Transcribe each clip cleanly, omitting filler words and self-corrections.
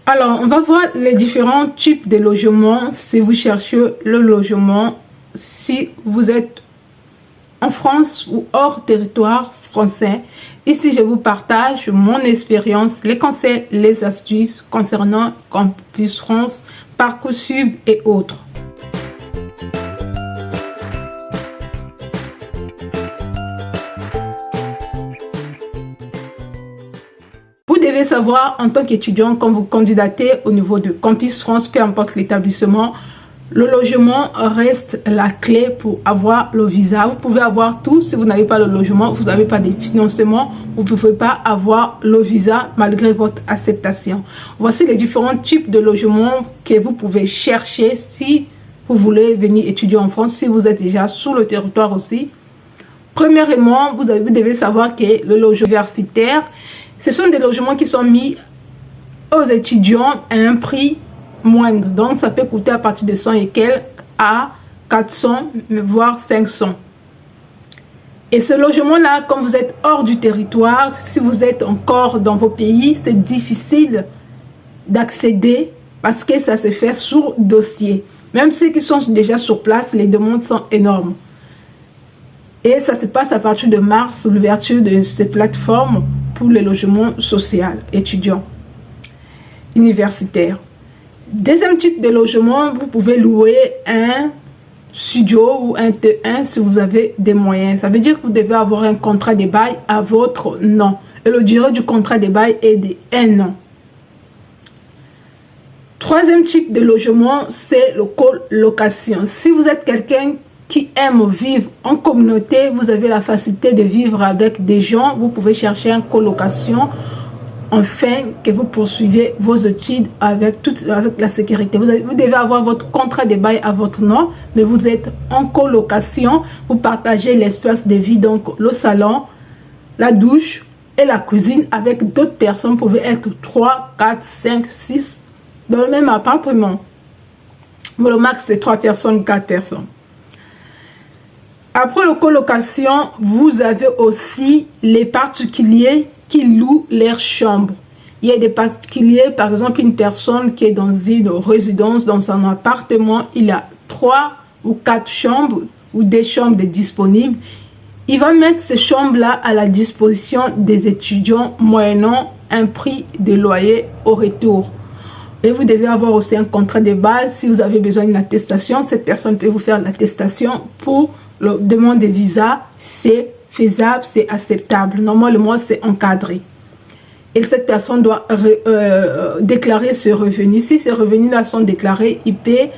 Alors, on va voir les différents types de logements si vous cherchez le logement, si vous êtes en France ou hors territoire français. Ici, je vous partage mon expérience, les conseils, les astuces concernant Campus France, Parcoursup et autres. Vous devez savoir, en tant qu'étudiant, quand vous candidatez au niveau de Campus France, peu importe l'établissement, le logement reste la clé pour avoir le visa. Vous pouvez avoir tout. Si vous n'avez pas le logement, vous n'avez pas de financement, vous ne pouvez pas avoir le visa malgré votre acceptation. Voici les différents types de logements que vous pouvez chercher si vous voulez venir étudier en France, si vous êtes déjà sur le territoire aussi. Premièrement, vous devez savoir que le logement universitaire, ce sont des logements qui sont mis aux étudiants à un prix moindre. Donc, ça peut coûter à partir de 100 et quelques à 400, voire 500. Et ce logement-là, quand vous êtes hors du territoire, si vous êtes encore dans vos pays, c'est difficile d'accéder parce que ça se fait sur dossier. Même ceux qui sont déjà sur place, les demandes sont énormes. Et ça se passe à partir de mars, l'ouverture de ces plateformes pour les logements sociaux étudiants universitaires. Deuxième type de logement, vous pouvez louer un studio ou un T1 si vous avez des moyens. Ça veut dire que vous devez avoir un contrat de bail à votre nom. Et la durée du contrat de bail est de 1 an. Troisième type de logement, c'est le colocation. Si vous êtes quelqu'un qui aime vivre en communauté, vous avez la facilité de vivre avec des gens, vous pouvez chercher une colocation afin que vous poursuivez vos études avec la sécurité. Vous devez avoir votre contrat de bail à votre nom, mais vous êtes en colocation, vous partagez l'espace de vie, donc le salon, la douche et la cuisine avec d'autres personnes. Vous pouvez être 3, 4, 5, 6 dans le même appartement. Mais le max, c'est 3 personnes, 4 personnes. Après la colocation, vous avez aussi les particuliers qui louent leurs chambres. Il y a des particuliers, par exemple, une personne qui est dans une résidence, dans un appartement, il a 3 ou 4 chambres ou des chambres disponibles. Il va mettre ces chambres-là à la disposition des étudiants moyennant un prix de loyer au retour. Et vous devez avoir aussi un contrat de base. Si vous avez besoin d'une attestation, cette personne peut vous faire l'attestation pour la demande de visa. C'est faisable, c'est acceptable. Normalement, c'est encadré. Et cette personne doit déclarer ses revenus. Si ces revenus-là sont déclarés, il peut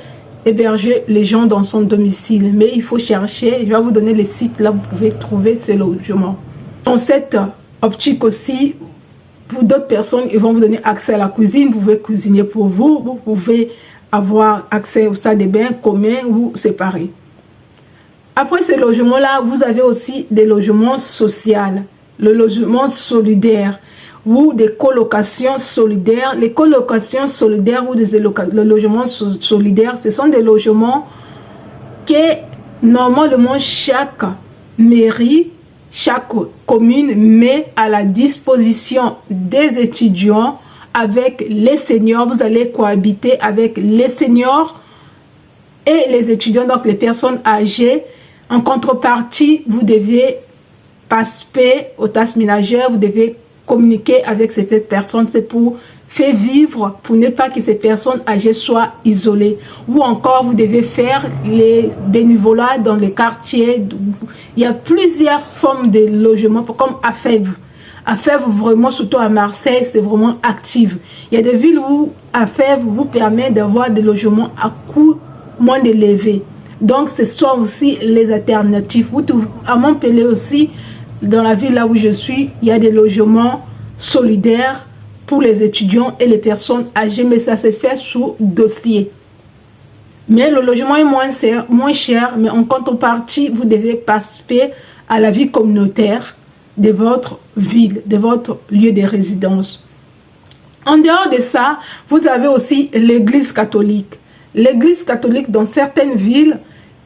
héberger les gens dans son domicile. Mais il faut chercher. Je vais vous donner les sites là où vous pouvez trouver ces logements. Dans cette optique aussi, pour d'autres personnes, ils vont vous donner accès à la cuisine. Vous pouvez cuisiner pour vous. Vous pouvez avoir accès au salle de bain commun ou séparé. Après ces logements-là, vous avez aussi des logements sociaux, le logement solidaire ou des colocations solidaires. Les colocations solidaires ou le logement solidaire, ce sont des logements que normalement chaque mairie, chaque commune met à la disposition des étudiants avec les seniors. Vous allez cohabiter avec les seniors et les étudiants, donc les personnes âgées. En contrepartie, vous devez participer aux tâches ménagères, vous devez communiquer avec ces personnes. C'est pour faire vivre, pour ne pas que ces personnes âgées soient isolées. Ou encore, vous devez faire les bénévolats dans les quartiers. Il y a plusieurs formes de logements, comme à Fèvre. À Fèvre, vraiment, surtout à Marseille, c'est vraiment actif. Il y a des villes où à Fèvre vous permet d'avoir des logements à coût moins élevé. Donc, ce sont aussi les alternatives. À Montpellier aussi, dans la ville là où je suis, il y a des logements solidaires pour les étudiants et les personnes âgées, mais ça se fait sous dossier. Mais le logement est moins cher, mais en contrepartie, vous devez participer à la vie communautaire de votre ville, de votre lieu de résidence. En dehors de ça, vous avez aussi l'église catholique. L'église catholique, dans certaines villes,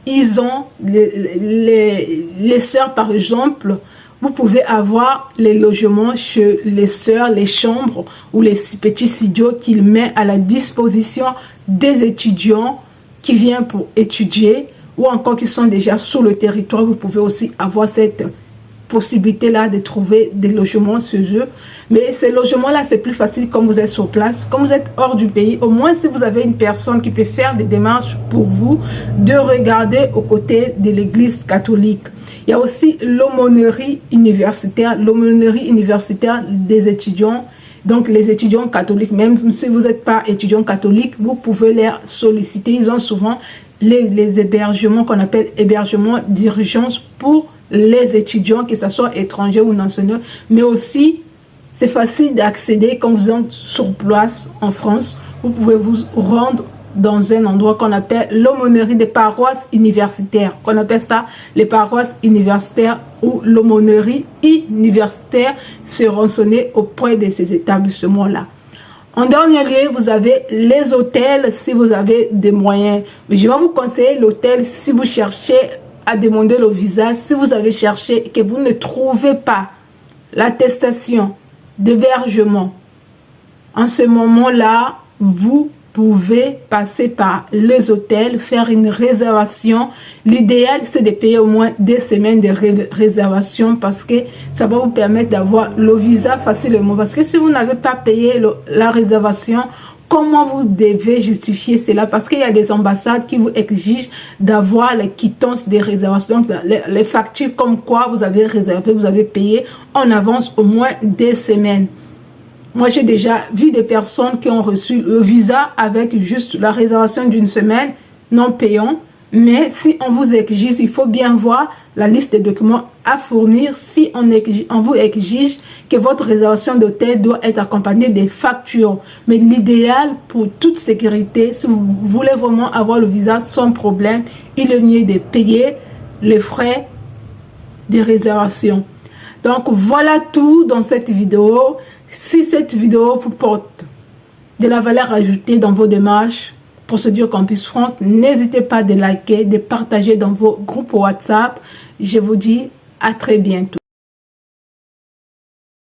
ils ont les sœurs, par exemple, vous pouvez avoir les logements chez les sœurs, les chambres ou les petits studios qu'il met à la disposition des étudiants qui viennent pour étudier ou encore qui sont déjà sur le territoire. Vous pouvez aussi avoir cette possibilité-là de trouver des logements chez eux. Mais ces logements-là, c'est plus facile quand vous êtes sur place. Quand vous êtes hors du pays, au moins si vous avez une personne qui peut faire des démarches pour vous, de regarder aux côtés de l'église catholique. Il y a aussi l'aumônerie universitaire des étudiants. Donc les étudiants catholiques, même si vous n'êtes pas étudiant catholique, vous pouvez les solliciter. Ils ont souvent les hébergements qu'on appelle hébergements d'urgence pour les étudiants, que ce soit étrangers ou nationaux. Mais aussi, c'est facile d'accéder quand vous êtes sur place en France. Vous pouvez vous rendre dans un endroit qu'on appelle l'aumônerie des paroisses universitaires, qu'on appelle ça les paroisses universitaires ou l'aumônerie universitaire, se renseigner auprès de ces établissements-là. En dernier lieu, vous avez les hôtels si vous avez des moyens. Mais je vais vous conseiller l'hôtel si vous cherchez à demander le visa, si vous avez cherché et que vous ne trouvez pas l'attestation d'hébergement. En ce moment-là, vous pouvez passer par les hôtels, faire une réservation. L'idéal, c'est de payer au moins 2 semaines de réservation parce que ça va vous permettre d'avoir le visa facilement. Parce que si vous n'avez pas payé la réservation, comment vous devez justifier cela? Parce qu'il y a des ambassades qui vous exigent d'avoir les quittances des réservations, donc les factures comme quoi vous avez réservé, vous avez payé en avance au moins 2 semaines. Moi, j'ai déjà vu des personnes qui ont reçu le visa avec juste la réservation d'une semaine, non payant. Mais si on vous exige, il faut bien voir la liste des documents à fournir. Si on vous exige que votre réservation d'hôtel doit être accompagnée des factures. Mais l'idéal pour toute sécurité, si vous voulez vraiment avoir le visa sans problème, il est mieux de payer les frais de réservation. Donc, voilà tout dans cette vidéo. Si cette vidéo vous porte de la valeur ajoutée dans vos démarches, Procédure Campus France, n'hésitez pas de liker, de partager dans vos groupes WhatsApp. Je vous dis à très bientôt.